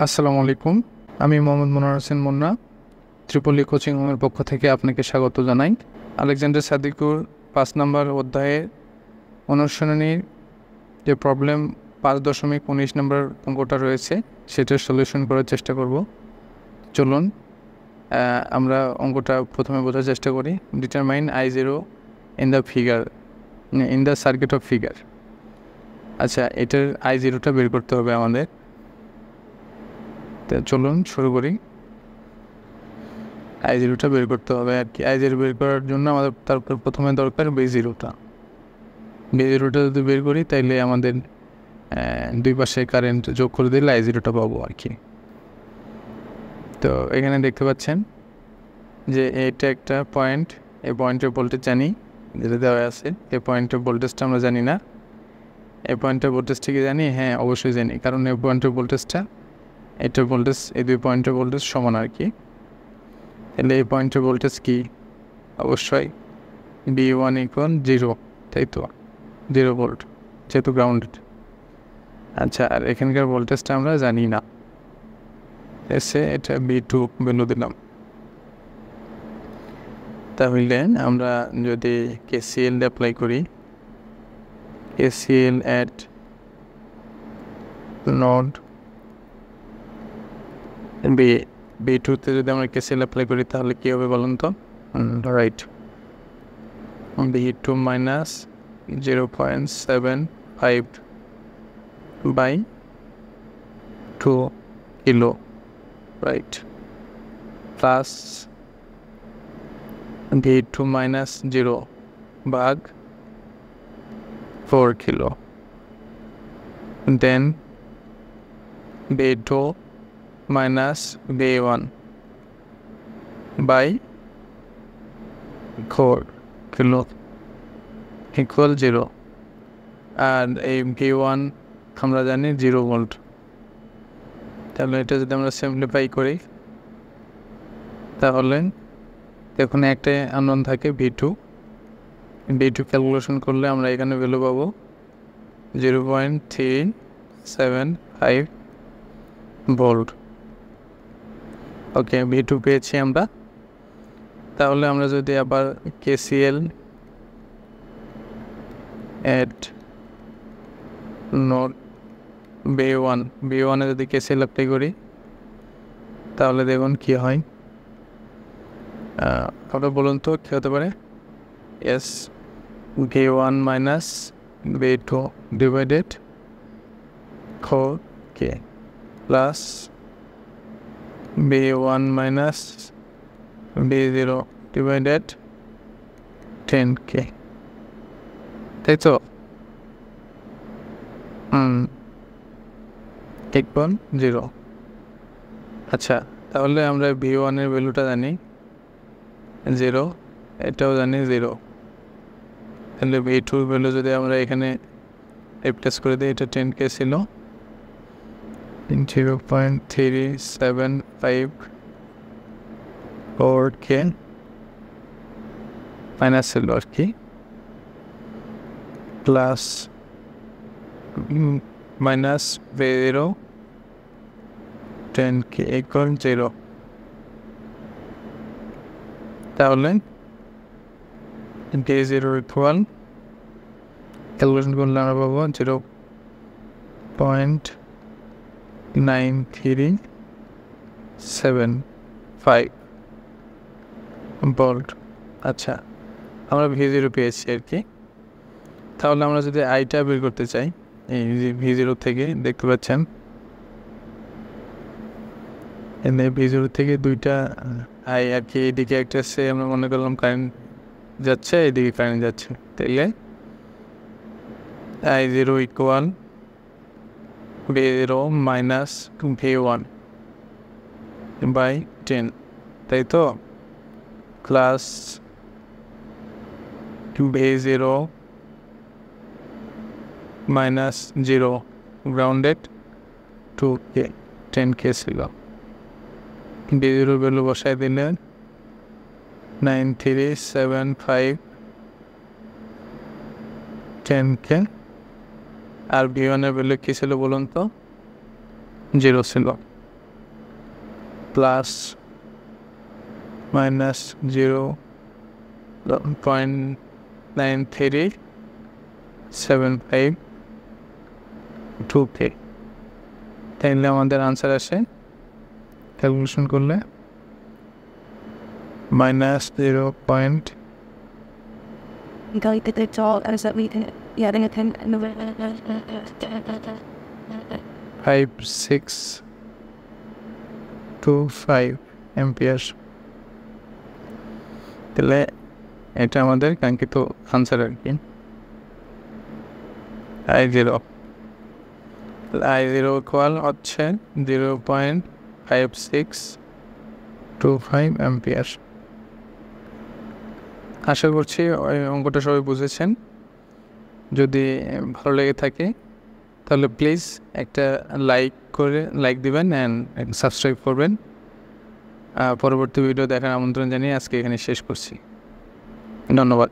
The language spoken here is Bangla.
আসসালামু আলাইকুম। আমি মোহাম্মদ মনোয়ার হোসেন মুন্না, ত্রিপলি কোচিং হোমের পক্ষ থেকে আপনাকে স্বাগত জানাই। আলেকজান্ডার সাদিকুর 5 নম্বর অধ্যায়ে অনুশীলনীর যে প্রবলেম 5.19 নম্বর অঙ্কটা রয়েছে সেটার সলিউশন করার চেষ্টা করব। চলুন আমরা অঙ্কটা প্রথমে বোঝার চেষ্টা করি। Determine I0 in the circuit of figure. আচ্ছা, এটার I0টা বের করতে হবে আমাদের। চলুন শুরু করি। I0টা বের করতে হবে আর কি। I0 বের করার জন্য আমাদের তারপর প্রথমে দরকার B0টা যদি বের করি তাইলে আমাদের দুই পাশে কারেন্ট যোগ করে দিলে I0টা পাবো আর কি। তো এখানে দেখতে পাচ্ছেন যে এটা একটা পয়েন্ট, এই পয়েন্টের ভোল্টেজ জানি যেটা দেওয়া আছে। এই পয়েন্টের ভোল্টেজটা আমরা জানি না। এই পয়েন্টের ভোল্টেজটা কি জানি? হ্যাঁ, অবশ্যই জানি, কারণ এই পয়েন্টের ভোল্টেজটা এটার ভোল্টেজ, এই দুই পয়েন্টের ভোল্টেজ সমান আর কি। তাহলে এই পয়েন্টের ভোল্টেজ কি? অবশ্যই B1 = 0, তাই তো, 0 ভোল্ট, যেহেতু গ্রাউন্ডেড। আচ্ছা, আর এখানকার ভোল্টেজটা আমরা জানি না, এটা B2 ভ্যালু দিলাম। তাহলে আমরা যদি KCL অ্যাপ্লাই করি, KCL at node B2-তে যদি আমরা KCL অ্যাপ্লাই করি তাহলে কী হবে বলুন তো? Right, B2 minus 0.75 by 2 kilo, right, plus B2 minus 0 ভাগ 4 kilo, then B2 minus B1 by 4 kilo equal 0, আর এই B1 আমরা জানি 0 ভোল্ট। তাহলে এটা যদি আমরা সিম্পলিফাই করি তাহলে দেখুন একটা আননোন থাকে B2 ক্যালকুলেশন করলে আমরা এখানে ভ্যালু পাবো 0.375 ভোল্ট। ওকে, B2 পেয়েছি আমরা। তাহলে আমরা যদি আবার KCL at node B1-এ যদি KCL অ্যাপ্লাই করি তাহলে দেখুন কি হয়। আপনারা বলুন তো কী হতে পারে? yes, B1 minus B2 divided 4K plus B1 minus B0 divided 10K, তাই তো? equal 0। আচ্ছা, তাহলে আমরা B1-এর ভ্যালুটা জানি 0, এটাও জানি 0। তাহলে B2-র ভ্যালু যদি আমরা এখানে রিপ্লেস করে দিই, এটা 10K ছিল, 0.375 4K মাইনাস ছিল আর কি, plus minus B0 10K equal 0। তাহলে D0 equal ক্যালকুলেশন করলে আমরা পাবো 0.9375 ভোল্ট। আচ্ছা, আমরা V0 পেয়েছি আর কি। তাহলে আমরা যদি আইটা বের করতে চাই, এই V0 থেকে দেখতে পাচ্ছেন V0 থেকে দুইটা আই আর কি, এদিকে একটা সে আমরা মনে করলাম কারেন্ট যাচ্ছে, এদিকে কারেন্ট যাচ্ছে, তাইলে I0 equal B0 minus V1 by 10, তাই তো, plus B0 minus 0 grounded 2K 10K ছিল। B0 ভ্যালু বসাই দিলে 9375 10K, আর V1 এর ভ্যালু কী ছিল বলুন তো? 0 ছিল। প্লাস মাইনাস 0.937523, তাইলে আমাদের আনসার আসে ক্যালকুলেশন করলে মাইনাস 0.5625 অ্যাম্পিয়ার। তাহলে এটা আমাদের কাঙ্ক্ষিত আনসার আর কি। I0 ইকুয়াল হচ্ছে 0.5625 অ্যাম্পিয়ার। আশা করছি ওই অঙ্কটা সবাই বুঝেছেন। যদি ভালো লেগে থাকে তাহলে প্লিজ একটা লাইক দিবেন অ্যান্ড সাবস্ক্রাইব করবেন। পরবর্তী ভিডিও দেখার আমন্ত্রণ জানিয়ে আজকে এখানে শেষ করছি। ধন্যবাদ।